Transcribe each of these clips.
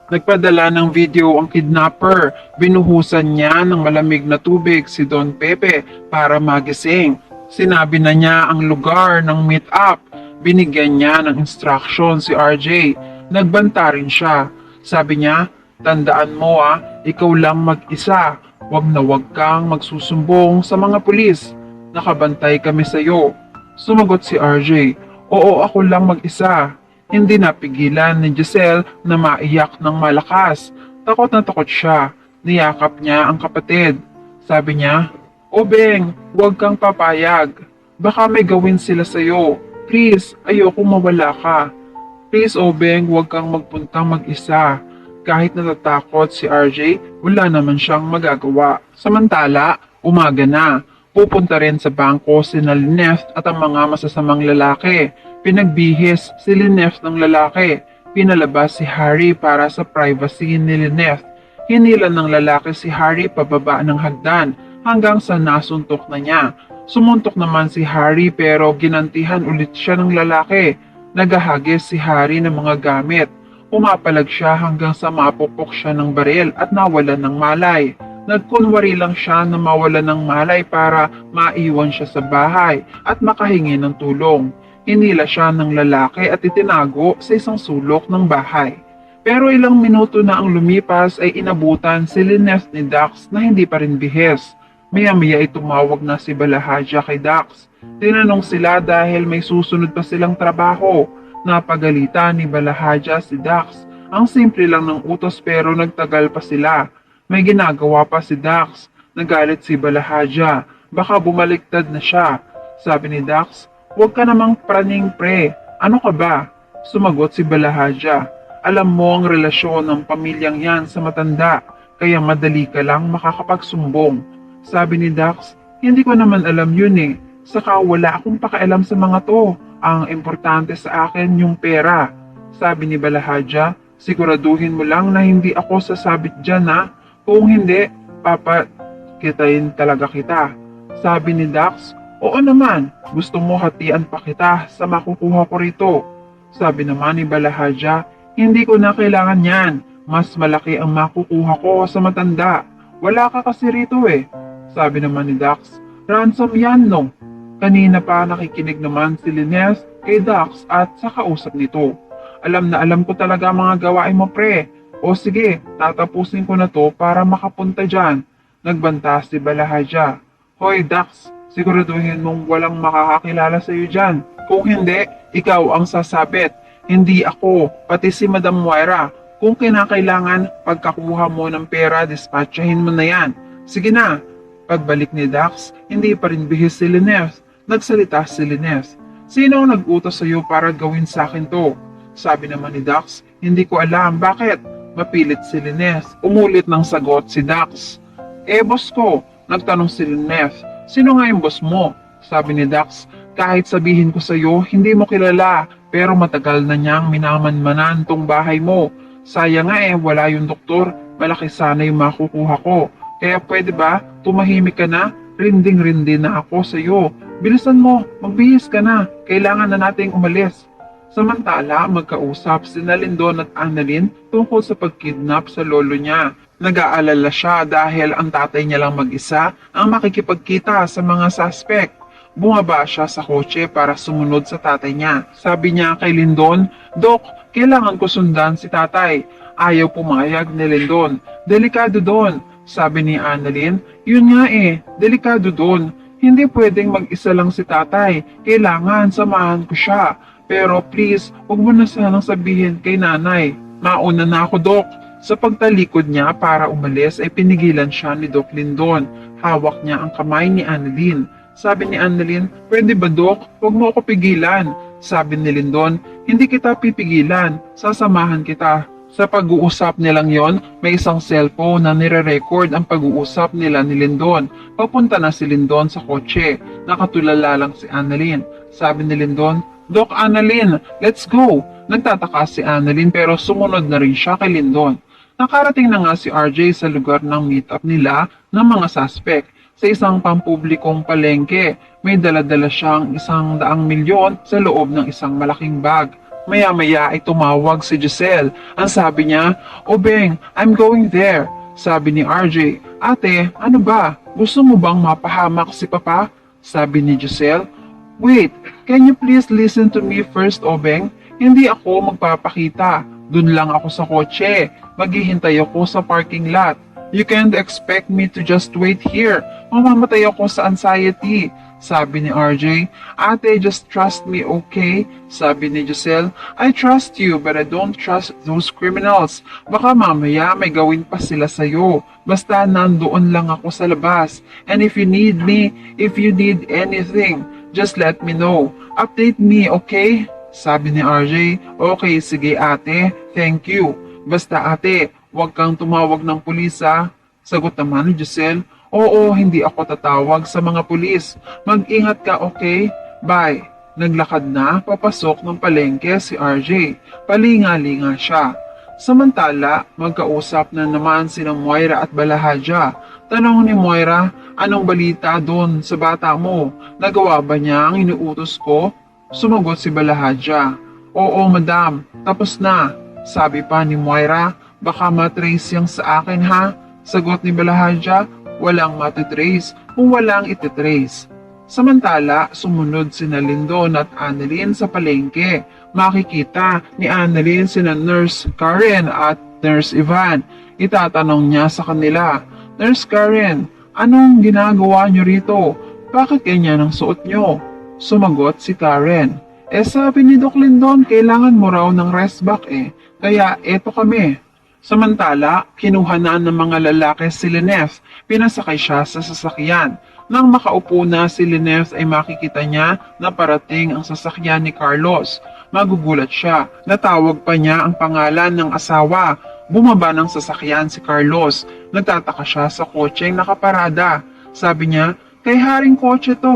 Nagpadala ng video ang kidnapper. Binuhusan niya ng malamig na tubig si Don Pepe para magising. Sinabi na niya ang lugar ng meet-up. Binigyan niya ng instruction si RJ. Nagbanta rin siya. Sabi niya, tandaan mo ikaw lang mag-isa. Wag na wag kang magsusumbong sa mga pulis. Nakabantay kami sa iyo. Sumagot si RJ, oo ako lang mag-isa. Hindi napigilan ni Giselle na maiyak ng malakas. Takot na takot siya. Niyakap niya ang kapatid. Sabi niya, O Beng, huwag kang papayag. Baka may gawin sila sa'yo. Please, ayoko mawala ka. Please, O Beng, huwag kang magpuntang mag-isa. Kahit natatakot si RJ, wala naman siyang magagawa. Samantala, umaga na. Pupunta rin sa bangko si Lynette at ang mga masasamang lalaki. Pinagbihis si Lynette ng lalaki. Pinalabas si Harry para sa privacy ni Lynette. Hinila ng lalaki si Harry pababa ng hagdan hanggang sa nasuntok na niya. Sumuntok naman si Harry pero ginantihan ulit siya ng lalaki. Nagahagis si Harry ng mga gamit. Umapalag siya hanggang sa mapupok siya ng baril at nawalan ng malay. Nagkunwari lang siya na mawala ng malay para maiwan siya sa bahay at makahingi ng tulong. Hinila siya ng lalaki at itinago sa isang sulok ng bahay. Pero ilang minuto na ang lumipas ay inabutan si Lynette ni Dax na hindi pa rin bihis. Maya-maya ay tumawag na si Balahadja kay Dax. Tinanong sila dahil may susunod pa silang trabaho. Napagalitan ni Balahadja si Dax. Ang simple lang ng utos pero nagtagal pa sila. May ginagawa pa si Dax. Nagalit si Balahadja. Baka bumaliktad na siya. Sabi ni Dax, huwag ka namang praning pre. Ano ka ba? Sumagot si Balahadja. Alam mo ang relasyon ng pamilyang yan sa matanda. Kaya madali ka lang makakapagsumbong. Sabi ni Dax, hindi ko naman alam yun eh. Saka wala akong pakialam sa mga to. Ang importante sa akin yung pera. Sabi ni Balahadja, siguraduhin mo lang na hindi ako sasabit dyan Kung hindi, papakitayin talaga kita. Sabi ni Dax, oo naman, gusto mo hatian pa kita sa makukuha ko rito. Sabi naman ni Balahadja, hindi ko na kailangan yan. Mas malaki ang makukuha ko sa matanda. Wala ka kasi rito eh. Sabi naman ni Dax, ransom yan no. Kanina pa nakikinig naman si Lynette kay Dax at sa kausap nito. Alam na alam ko talaga mga gawain mo pre. O sige, tatapusin ko na to para makapunta dyan. Nagbanta si Balahadja. Hoy Dax, siguraduhin mong walang makakakilala sa iyo dyan. Kung hindi, ikaw ang sasabit. Hindi ako, pati si Madam Moira. Kung kinakailangan, pagkakuha mo ng pera, dispatchahin mo na yan. Sige na. Pagbalik ni Dax, hindi pa rin bihis si Lynette. Nagsalita si Lynette. Sino ang nag-utos sa iyo para gawin sa akin to? Sabi naman ni Dax, hindi ko alam. Bakit? Mapilit si Lynette. Umulit ng sagot si Dax. Boss ko. Nagtanong si Lynette. Sino nga yung boss mo? Sabi ni Dax, kahit sabihin ko sa iyo, hindi mo kilala. Pero matagal na niyang minamanmanan tong bahay mo. Sayang nga wala yung doktor. Malaki sana yung makukuha ko. Kaya pwede ba, tumahimik ka na? Rinding-rindi na ako sa iyo. Bilisan mo, magbihis ka na. Kailangan na nating umalis. Samantala, magkausap si Lindon at Annalyn tungkol sa pagkidnap sa lolo niya. Nag-aalala siya dahil ang tatay niya lang mag-isa ang makikipagkita sa mga suspect. Bumaba siya sa kotse para sumunod sa tatay niya. Sabi niya kay Lindon, Dok, kailangan ko sundan si tatay. Ayaw pumayag ni Lindon. Delikado doon. Sabi ni Annalyn, yun nga delikado doon. Hindi pwedeng mag-isa lang si tatay. Kailangan samahan ko siya. Pero please, huwag mo na sanang sabihin kay nanay. Mauna na ako, Dok. Sa pagtalikod niya para umalis ay pinigilan siya ni Doc Lindon. Hawak niya ang kamay ni Annalyn. Sabi ni Annalyn, pwede ba Dok? Huwag mo ako pigilan. Sabi ni Lindon, hindi kita pipigilan. Sasamahan kita. Sa pag-uusap nilang yon, may isang cellphone na nire-record ang pag-uusap nila ni Lindon. Papunta na si Lindon sa kotse. Nakatulala lang si Annalyn. Sabi ni Lindon, Doc Annalyn, let's go! Nagtataka si Annalyn pero sumunod na rin siya kay Lindon. Nakarating na nga si RJ sa lugar ng meet-up nila ng mga suspect. Sa isang pampublikong palengke, may dala-dala siyang 100 milyon sa loob ng isang malaking bag. Maya-maya ay tumawag si Giselle. Ang sabi niya, "Obeng, I'm going there." Sabi ni RJ, "Ate, ano ba? Gusto mo bang mapahamak si Papa?" Sabi ni Giselle, "Wait, can you please listen to me first, Obeng? Hindi ako magpapakita. Dun lang ako sa kotse. Maghihintay ako sa parking lot. You can't expect me to just wait here. Mamamatay ako sa anxiety." Sabi ni RJ, "Ate, just trust me, okay?" Sabi ni Giselle, "I trust you, but I don't trust those criminals. Baka mamaya may gawin pa sila sa'yo. Basta nandoon lang ako sa labas. And if you need me, if you need anything, just let me know. Update me, okay?" Sabi ni RJ, "Okay, sige ate, thank you. Basta ate, huwag kang tumawag ng pulis ha." Sagot naman ni Giselle, "Oo, hindi ako tatawag sa mga pulis. Mag-ingat ka, okay? Bye." Naglakad na papasok ng palengke si RJ. Palinga-linga siya. Samantala, magkausap na naman sina Moira at Balahadja. Tanong ni Moira, "Anong balita doon sa bata mo? Nagawa ba niya ang inuutos ko?" Sumagot si Balahadja, "Oo, madam. Tapos na." Sabi pa ni Moira, "Baka matrace yang sa akin ha?" Sagot ni Balahadja, "Walang matitrace kung walang ititrace." Samantala, sumunod sina Lindon at Annalyn sa palengke. Makikita ni Annalyn sina Nurse Karen at Nurse Ivan. Itatanong niya sa kanila, "Nurse Karen, anong ginagawa niyo rito? Bakit ganyan ang suot niyo?" Sumagot si Karen, Sabi ni Doc Lindon, kailangan mo raw ng rest back Kaya eto kami." Samantala, kinuha na ng mga lalaki si Lineth. Pinasakay siya sa sasakyan. Nang makaupo na si Lineth ay makikita niya na parating ang sasakyan ni Carlos. Magugulat siya. Natawag pa niya ang pangalan ng asawa. Bumaba ng sasakyan si Carlos. Nagtataka siya sa kotseng nakaparada. Sabi niya, "Kay haring kotse to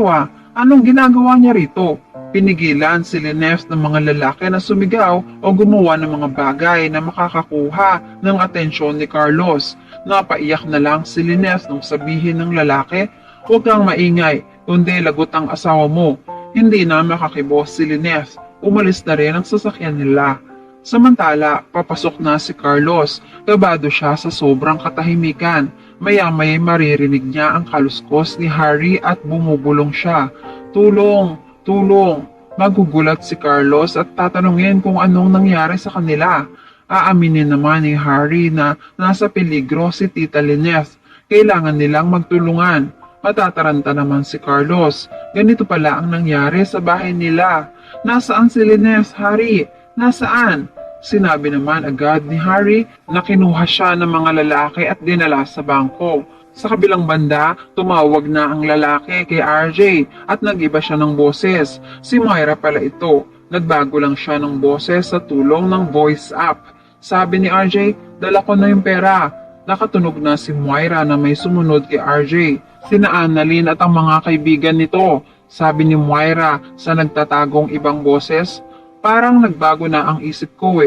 Anong ginagawa niya rito?" Pinigilan si Lineth ng mga lalaki na sumigaw o gumawa ng mga bagay na makakakuha ng atensyon ni Carlos. Napaiyak na lang si Lineth nung sabihin ng lalaki, "Huwag kang maingay, kundi lagot ang asawa mo." Hindi na makakibos si Lineth. Umalis na rin ang sasakyan nila. Samantala, papasok na si Carlos. Kabado siya sa sobrang katahimikan. Maya-maya maririnig niya ang kaluskos ni Harry at bumubulong siya. "Tulong! Tulong!" Magugulat si Carlos at tatanungin kung anong nangyari sa kanila. Aaminin naman ni Harry na nasa peligro si Tita Lineth. Kailangan nilang magtulungan. Matataranta naman si Carlos. Ganito pala ang nangyari sa bahay nila. "Nasaan si Lineth, Harry? Nasaan?" Sinabi naman agad ni Harry na kinuha siya ng mga lalaki at dinala sa bangko. Sa kabilang banda, tumawag na ang lalaki kay RJ at nag-iba siya ng boses. Si Moira pala ito. Nagbago lang siya ng boses sa tulong ng voice app. Sabi ni RJ, "Dala ko na yung pera." Nakatunog na si Moira na may sumunod kay RJ. Sina Annalyn at ang mga kaibigan nito. Sabi ni Moira sa nagtatagong ibang boses, "Parang nagbago na ang isip ko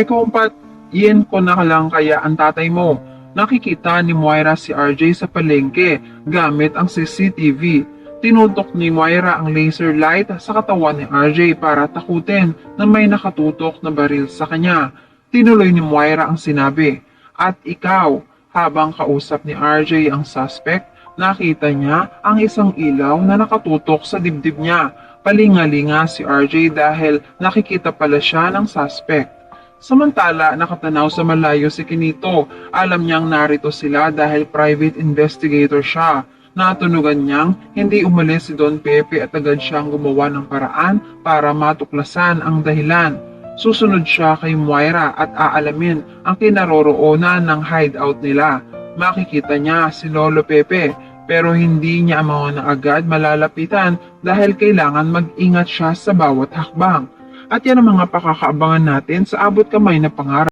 kung yin ko na lang kaya ang tatay mo." Nakikita ni Moira si RJ sa palengke gamit ang CCTV. Tinutok ni Moira ang laser light sa katawan ni RJ para takutin na may nakatutok na baril sa kanya. Tinuloy ni Moira ang sinabi, "At ikaw," habang kausap ni RJ ang suspect, nakita niya ang isang ilaw na nakatutok sa dibdib niya. Palingalinga si RJ dahil nakikita pala siya ng suspect. Samantala, nakatanaw sa malayo si Kinito. Alam niyang narito sila dahil private investigator siya. Natunugan niyang hindi umalis si Don Pepe at agad siyang gumawa ng paraan para matuklasan ang dahilan. Susunod siya kay Moira at aalamin ang kinaroroonan ng hideout nila. Makikita niya si Lolo Pepe pero hindi niya na agad malalapitan dahil kailangan mag-ingat siya sa bawat hakbang. At yan ang mga pakakaabangan natin sa abot kamay na pangarap.